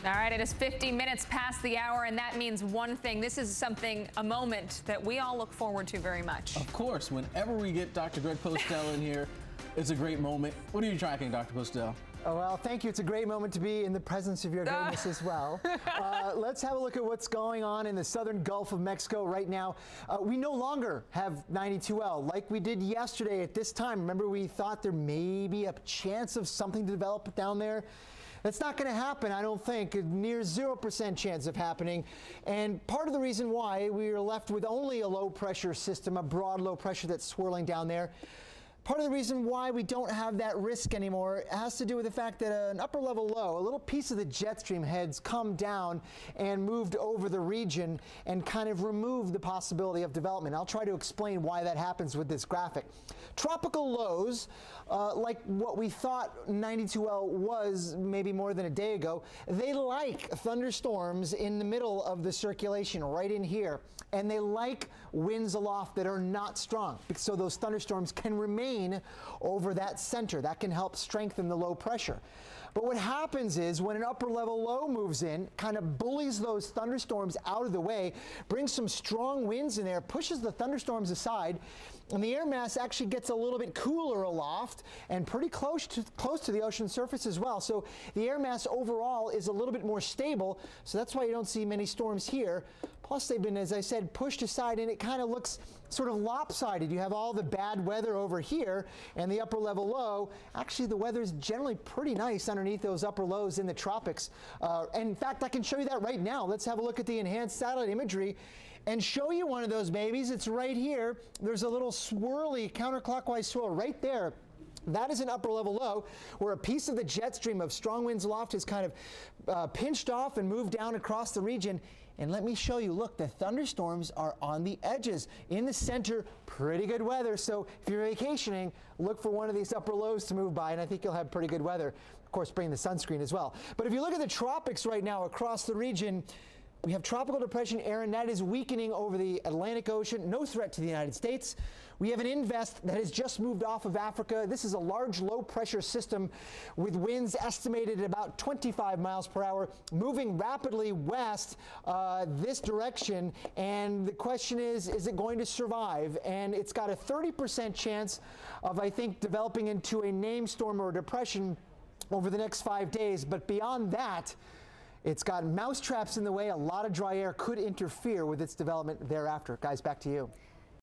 All right, it is 50 minutes past the hour, and that means one thing. This is a moment that we all look forward to very much. Of course, whenever we get Dr. Greg Postel in here, it's a great moment. What are you tracking, Dr. Postel? Oh, well, thank you. It's a great moment to be in the presence of your greatness as well. Let's have a look at what's going on in the southern Gulf of Mexico right now. We no longer have 92L like we did yesterday at this time. Remember, we thought there may be a chance of something to develop down there. That's not going to happen, I don't think. A near 0% chance of happening. And part of the reason why we are left with only a low pressure system, a broad low pressure that's swirling down there, part of the reason why we don't have that risk anymore has to do with the fact that an upper level low, a little piece of the jet stream heads come down and moved over the region and kind of removed the possibility of development. I'll try to explain why that happens with this graphic. Tropical lows, like what we thought 92L was maybe more than a day ago, they like thunderstorms in the middle of the circulation right in here. And they like winds aloft that are not strong, so those thunderstorms can remain over that center. That can help strengthen the low pressure. But what happens is when an upper level low moves in, kind of bullies those thunderstorms out of the way, brings some strong winds in there, pushes the thunderstorms aside, and the air mass actually gets a little bit cooler aloft and pretty close to the ocean surface as well. So the air mass overall is a little bit more stable, so that's why you don't see many storms here. Plus they've been, as I said, pushed aside, and it kind of looks sort of lopsided. You have all the bad weather over here and the upper level low. Actually, the weather is generally pretty nice underneath those upper lows in the tropics. And in fact, I can show you that right now. Let's have a look at the enhanced satellite imagery and show you one of those babies. It's right here. There's a little swirly counterclockwise swirl right there. That is an upper level low where a piece of the jet stream of strong winds aloft is kind of pinched off and moved down across the region. And let me show you, look, the thunderstorms are on the edges. In the center, pretty good weather. So if you're vacationing, look for one of these upper lows to move by, and I think you'll have pretty good weather. Of course, bring the sunscreen as well. But if you look at the tropics right now across the region, we have tropical depression Erin that is weakening over the Atlantic Ocean, no threat to the United States. We have an invest that has just moved off of Africa. This is a large low pressure system with winds estimated at about 25 miles per hour, moving rapidly west this direction. And the question is it going to survive? And it's got a 30% chance of, I think, developing into a named storm or depression over the next 5 days. But beyond that, it's got mouse traps in the way. A lot of dry air could interfere with its development thereafter. Guys, back to you.